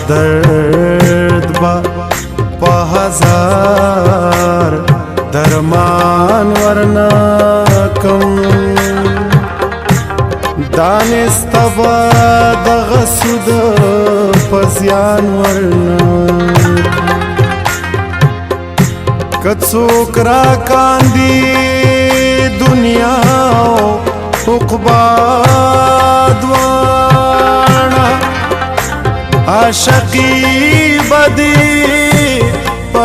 درد با په هزار درمان ورنا کم دانسته به دغه سود په زیان ورنا که څوک راکاندي دنیا او عقبا دواړه عاشقي بدي په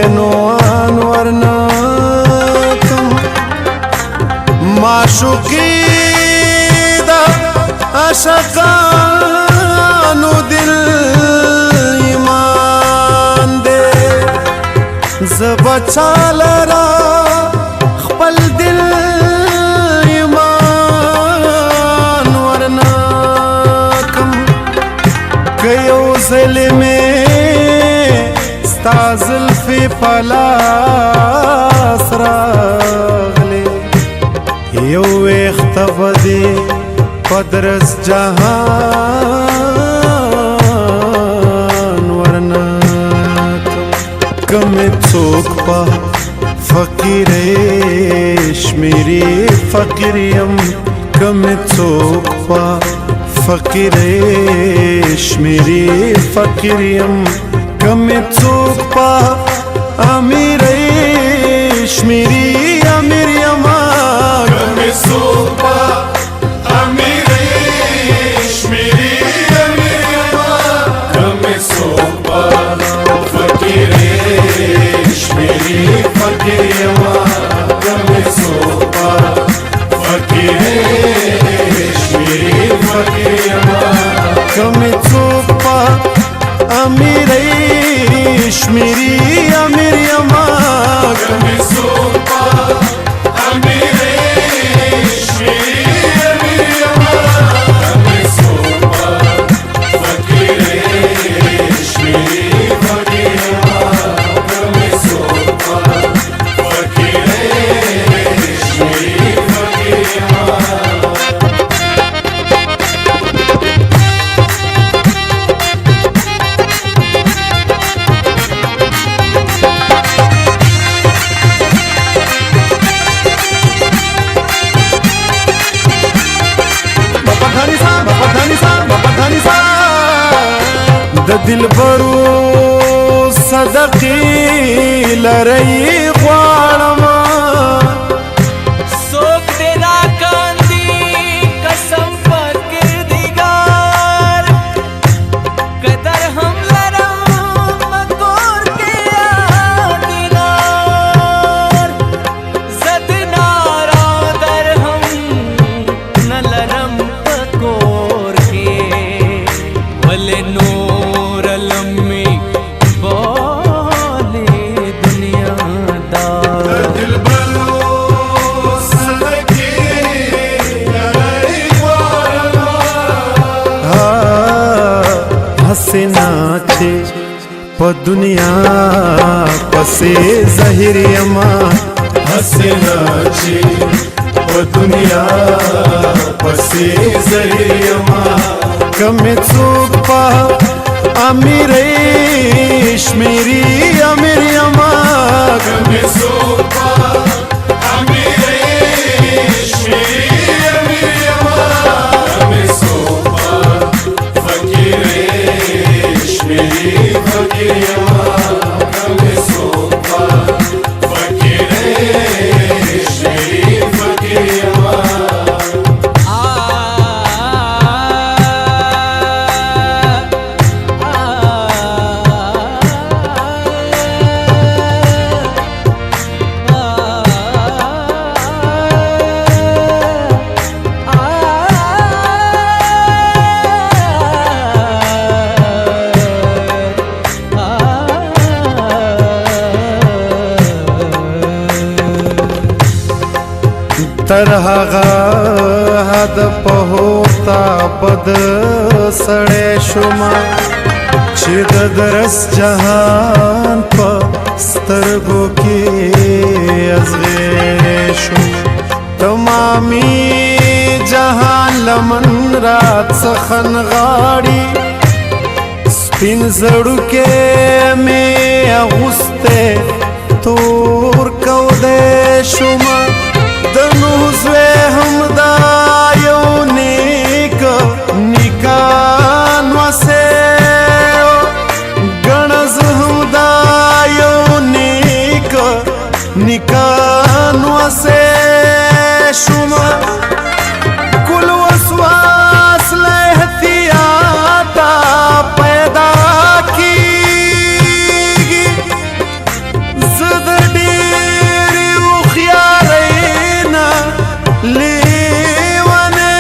عنوان ورنا کم معشوقي د عاشقانو دل ایمان دی زه به چاله را خپل دل ایمان ورنا کم که یو ځل مې ستا زلفې په لاس راغلې یو ویښته به دې په درس جهان ورنا کم څوک په فقیرې شمیرې فقیر یم کم څوک په فقیرې شمیرې فقیر یم کم څوک په امیرې شمیرې امیر یم کم څوک په امیرې شمیرې امیر یم کم څوک په فقیرې شمیرې فقیر یم کم څوک په فقیرې شمیرې فقیر یم کم څوک په امیرې شمیرې امیر یم کم څوک په امیرې شمیرې امیر یم کم څوک په فقیرې شمیرې فقیر یم کم څوک په فقیرې شمیرې فقیر یم د دلبرو صدقې لرئ غواړم څوک دې راکاندي قسم په کردګار قدر هم لرم کور کې دینار زه دیناره درهم نه لرم په کور کې ولې نور لمي بولې دنیا دار دلبرو صدقې لرئ غواړم حسنا چې په دنیا پسې ظاهر یم حسنا چې په دنیا پسې ظاهر یم کم څوک په امیرې شمیرې امیر یم کم څوک په امیرې شمیرې امیر یم کم څوک په فقیرې شمیرې فقیر یم کم څوک په فقیرې شمیرې فقیر یم تر هغه حد په هوتا بد سړی شوما چې د درس جهان په سترګو کې ازغې شو تمامي جهان لمن رات څخه نغاړي سپین زړوکې مې اغوستی تور کودی شومه د نوح زوی هم دا یو نیک نیکان وسی ګڼه زه هم دا یو نیک نیکان وسی شومه کل وسواس له احتیاطه پیدا کیږي زه د ډېرې هوښیارۍ نه لیونی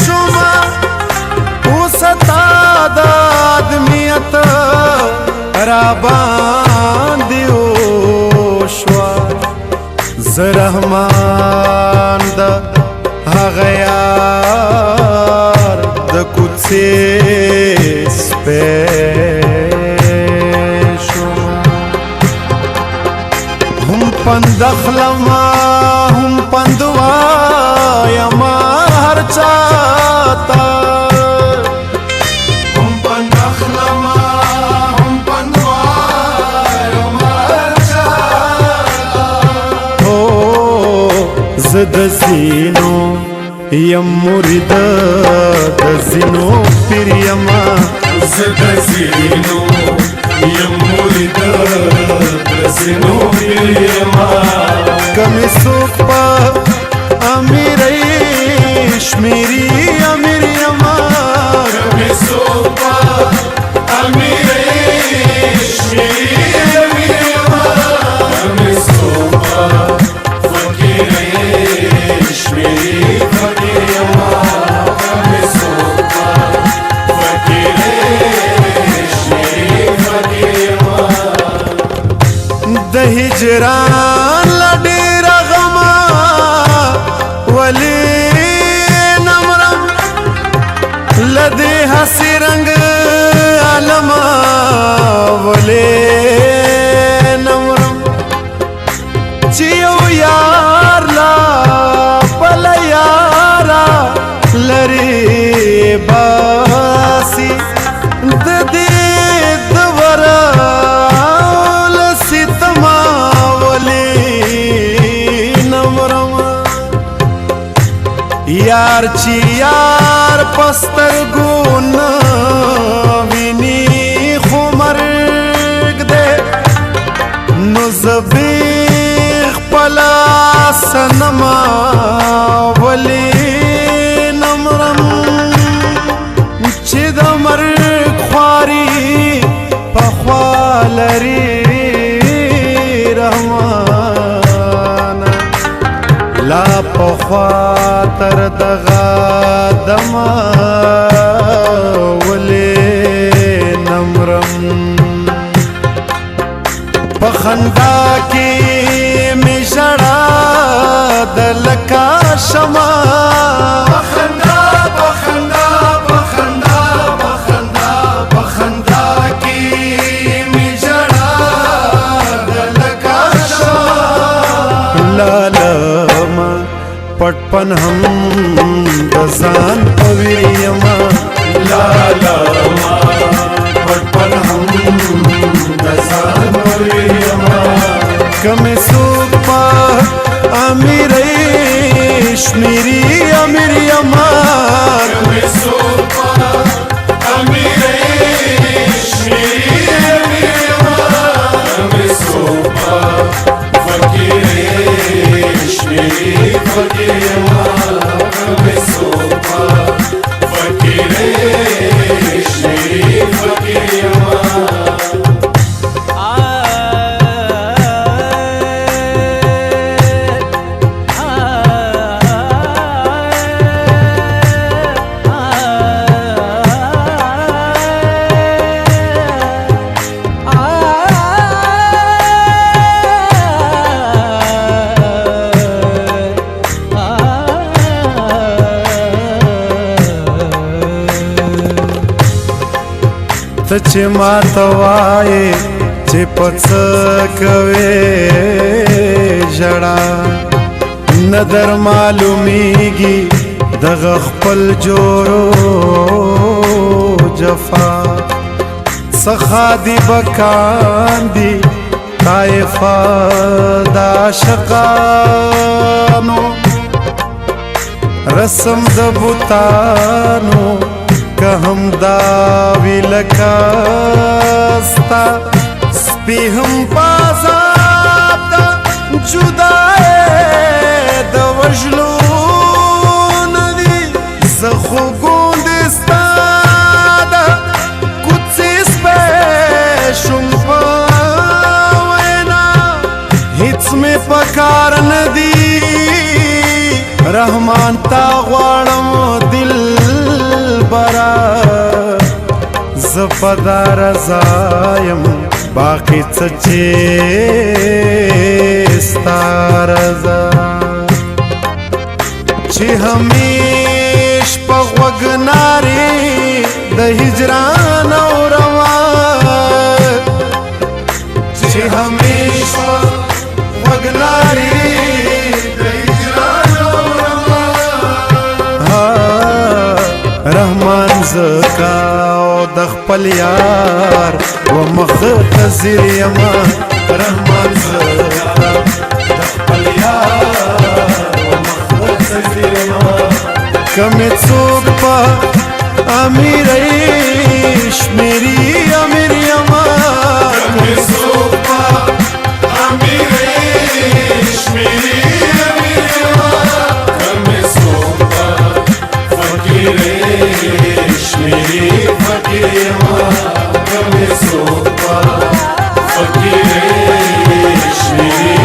شومه اوس تا د ادمیت راباندې وشوه زه رحمان د هغه یار د کوڅې سپی شومه هم پند اخلمه هم پند وایمه هر چاته هم پند اخلمه هم پند وایمه هر چاته هو زه د زینو یم مرید د زینو پیر یما زه د زینو یم مرید د زینو پیر یما کمی څوک په امیرۍ شمیري امیر یما کمی څوک په امیرۍ شمیري امیر یما کمی څوک په فقیرۍ شمیري فقیر یما کمی څوک په فقیرۍ شمیري فقیر یما د هجران له ډېره غمه ولې نمرم له دې هسې رنګ عالمه ولې نمرم چې یو یار لا بل یاره لرې باسي د دې د ورا له ستمه ولې نمرم یار چې یار په سترګو نه ویني خو مرګ دی نو زه بې خپله صنمه ولې نمرم چې د مرګ خواري په خوا لري رحمانه لا پخوا تر دغه دمه ولې نمرم په خندا کې مې ژړا د لکه شمع بخندا بخندا بخندا بخندا بخندا کې مې ژړا د لکه شمع لالما پټ پن هم د ځان په ویریما لالما پټ پن هم د ځان په ویریما کمې څوک په امیرۍ شمیري امیر یما کمې څوک په امیرۍ شمیري امیر یما کمې څوک په فقیرۍ شمیري فقیر یما کمې څوک په فقیرۍ شمیري فقیر یما ته چې ماته وایې چې په څه کوې ژړا نه در معلومیږي دغه خپل جوړو جفا سخادی بکاندی طائفہ دا عاشقانو رسم د بوتانو که هم دا وی لکاستا سپی هم پازاب دا جدای د وجلو ندی زخو گوندستا دا کچی سپیشم پاوینا هیچ میں پکار ندی رحمان تا غواړم دل برا زپدا رضایم باقی څه ستا رضا چې همیش په غوږ نارې د هجران اورما چې همیش په غوږ نارې رحمان زکا او د خپل یار و مختصر یما رحمان زکا د خپل یار و مختصر یما کم څوک په امیر شمیری امیر یما کم څوک په امیر شمیری امیر یما کم څوک په فقیر شمیری فقیر یما کم څوک په فقیر شمیری